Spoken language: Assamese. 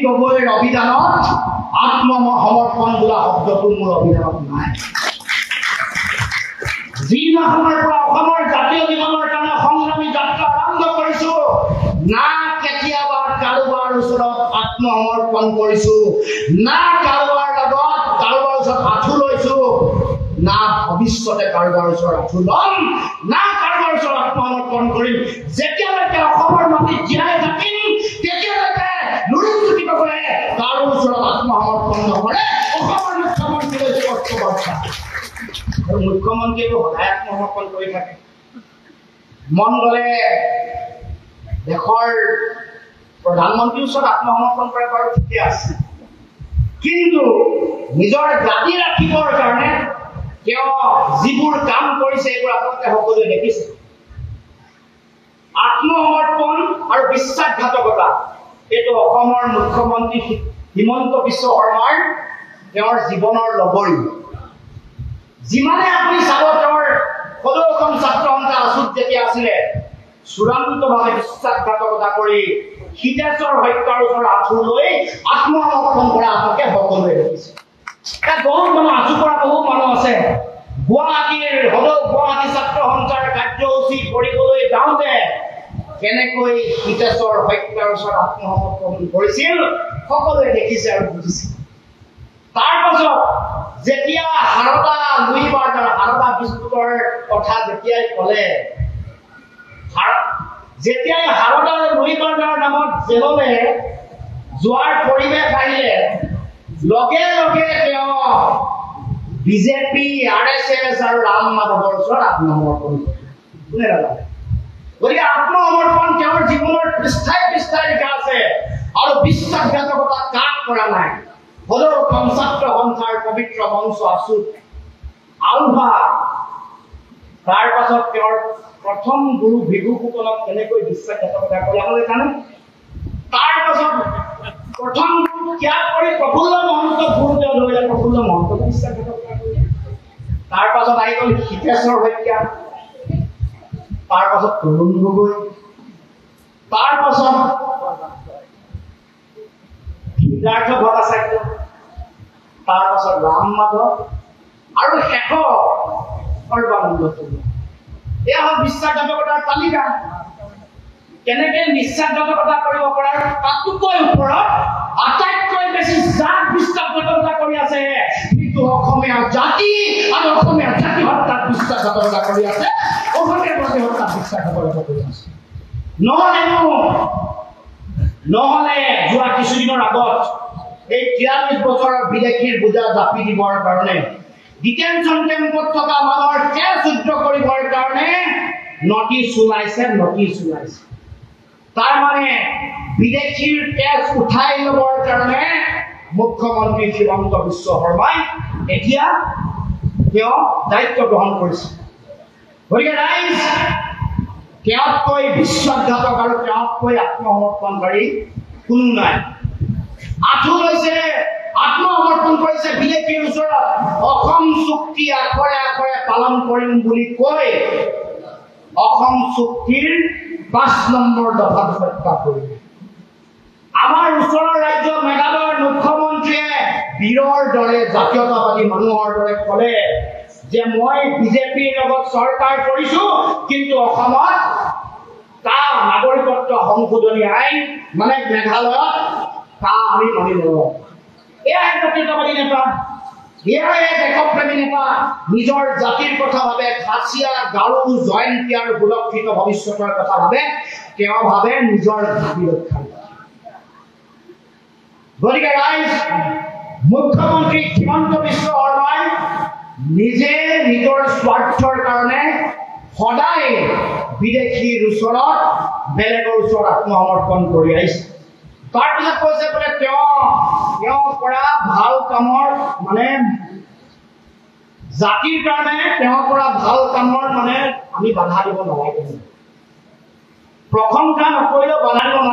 গগৈৰ অভিধানত আত্মসমৰ্পণ বোলা শব্দটো মোৰ অভিধানত নাই। যিদিনাখনৰ পৰা অসমৰ জাতীয় জীৱনৰ কাৰণে সংগ্ৰামী যাত্ৰা আৰম্ভ কৰিছো, না কেতিয়াবা কাৰোবাৰ ওচৰত আত্মসমৰ্পণ কৰিছো, না কাৰোবাৰ লগত কাৰোবাৰ ওচৰত আঁঠু লৈছো, না ভৱিষ্যতে কাৰোবাৰ ওচৰত আঁঠু ল'ম, না কাৰোবাৰ ওচৰত আত্মসমৰ্পণ কৰিম। যেতিয়ালৈকে অসমৰ মাটিত জীয়াই থাকিম তেতিয়ালৈকে লুৰিণজ্যোতি গগৈয়ে কাৰো ওচৰত আত্মসমৰ্পণ নকৰে। অসমৰ মুখ্যমন্ত্ৰীলৈ স্পষ্ট বাৰ্তা। আৰু মুখ্যমন্ত্ৰীয়ে সদায় আত্মসমৰ্পণ কৰি থাকে। মন গ'লে দেশৰ প্ৰধানমন্ত্ৰীৰ ওচৰত আত্মসমৰ্পণ কৰে, বাৰু ঠিকে আছে, কিন্তু নিজৰ জাতি ৰাখিবৰ কাৰণে তেওঁ যিবোৰ কাম কৰিছে এইবোৰ আপোনালোকে সকলোৱে দেখিছে। আত্মসমৰ্পণ আৰু বিশ্বাসঘাতকতা, এইটো অসমৰ মুখ্যমন্ত্ৰী হিমন্ত বিশ্ব শৰ্মাৰ তেওঁৰ জীৱনৰ লগৰী। যিমানে আপুনি চাব, তেওঁৰ সদৌ ছাত্ৰ সন্থা আছুত যেতিয়া আছিলে, চূড়ান্তভাৱে বিশ্বাসঘাতকতা কৰি হিতেশ্বৰ হত্যাৰ ওচৰত আঁঠু লৈ আত্মসমৰ্পণ কৰা আপোনালোকে সকলোৱে দেখিছে। বহুত মানুহ আঁঠু কৰা বহুত মানুহ আছে। গুৱাহাটীৰ সদৌ গুৱাহাটী ছাত্ৰ সন্থাৰ কাৰ্যসূচী কৰিবলৈ যাওঁতে কেনেকৈ হিতেশ্বৰ হত্যাৰ ওচৰত আত্মসমৰ্পণ কৰিছিল সকলোৱে দেখিছে আৰু বুজিছে। তাৰ পাছত যেতিয়া হাৰদা হাৰদা বিস্ফোৰণৰ কথা যেতিয়াই ক'লে, যেতিয়াই হাৰদা আৰু লুইবাৰ্ডাৰ নামত জেললৈ যোৱাৰ পৰিৱেশ আহিলে, লগে লগে তেওঁ বিজেপি, RSS আৰু ৰাম মাধৱৰ ওচৰত আত্মসমৰ্পণ কৰিলে। গতিকে আত্মসমৰ্পণ তেওঁৰ জীৱনৰ পৃষ্ঠাই পৃষ্ঠাই লিখা আছে। আৰু বিশ্বাসঘাতকতা কাক কৰা নাই? সদৌ ছাত্ৰ সন্থাৰ পবিত্ৰ মঞ্চ আছুত, আলফা, তাৰ পাছত তেওঁৰ প্ৰথম গুৰু ভিগুসকলক কেনেকৈ বিশ্বাসঘাতকতা কৰে আপোনালোকে জানে? তাৰ পাছত প্ৰথম গুৰু ত্যাগ কৰি প্ৰফুল্ল মহন্তক গুৰুদেৱ লৈ প্ৰফুল্ল মহন্তক বিশ্বাসঘাতকতা কৰিলে। তাৰ পাছত আহি গ'ল হিতেশ্বৰ হত্যা, তাৰ পাছত তৰুণ গগৈ, তাৰ পাছত সিদ্ধাৰ্থ ভট্টাচাৰ্য, তাৰ পাছত ৰাম মাধৱ আৰু শেষত সৰ্বানন্দ সোণোৱাল। এয়া হ'ল বিশ্বাসঘাতকতাৰ তালিকা। কেনেকে বিশ্বাসঘাতকতা কৰিব পৰাৰ তাতোকৈ ওপৰত আটাইতকৈ বেছি যাক বিশ্বাসঘাতকতা কৰি আছে কিন্তু অসমীয়া জাতি আৰু অসমীয়া জাতি হত্যাত বিশ্বাসঘাতকতা কৰি আছে, অসমীয়া জাতি হত্যাত বিশ্বাসঘাতকতা কৰি আছে। নহলে যোৱা কিছুদিনৰ আগত এই 43 বছৰৰ বিদেশীৰ বোজা জাপি দিবৰ কাৰণে, ডিটেনশ্যন কেম্পত থকা মানুহৰ তেজ শুদ্ধ কৰিবৰ কাৰণে নটিচ ওলাইছে। তাৰ মানে বিদেশীৰ তেজ উঠাই ল'বৰ কাৰণে মুখ্যমন্ত্ৰী হিমন্ত বিশ্ব শৰ্মাই এতিয়া তেওঁ দায়িত্ব গ্ৰহণ কৰিছে। গতিকে ৰাইজ, তেওঁতকৈ বিশ্বাসঘাতক আৰু তেওঁতকৈ আত্মসমৰ্পণকাৰী কোনো নাই। আঁঠু লৈছে, আত্মসমৰ্পণ কৰিছে বিজেপিৰ ওচৰত। অসম চুক্তি আখৰে আখৰে পালন কৰিম বুলি কৈ অসম চুক্তিৰ 5 নম্বৰ দফাত হত্যা কৰিলে। আমাৰ ওচৰৰ ৰাজ্য মেঘালয়ৰ মুখ্যমন্ত্ৰীয়ে বীৰৰ দৰে জাতীয়তাবাদী মানুহৰ দৰে ক'লে যে মই বিজেপিৰ লগত চৰকাৰ কৰিছো, কিন্তু অসমত নাগৰিকত্ব সংশোধনী আইন মানে মেঘালয়ত আমি মানি নলওঁ। এয়া জাতীয়তাবাদী নেতা, এয়া দেশপ্ৰেমী নেতা, নিজৰ জাতিৰ কথা ভাবে, খাচীয়া, গাৰো, জয়ন্তী আৰু সুৰক্ষিত ভৱিষ্যতৰ কথা ভাবে, তেওঁ ভাবে নিজৰ জাতি ৰক্ষা। গতিকে ৰাইজ, মুখ্যমন্ত্ৰী হিমন্ত বিশ্ব শৰ্মাই নিজে নিজৰ স্বাৰ্থৰ কাৰণে সদায় বিদেশীৰ ওচৰত, বেলেগৰ ওচৰত আত্মসমৰ্পণ কৰি আহিছে। তাৰপিছত কৈছে বোলে তেওঁ কৰা ভাল কামৰ মানে জাতিৰ কাৰণে তেওঁ কৰা ভাল কামৰ মানে আমি বাধা দিব নালাগে। প্ৰশংসা নকৰিলেও বাধা দিব নালাগে।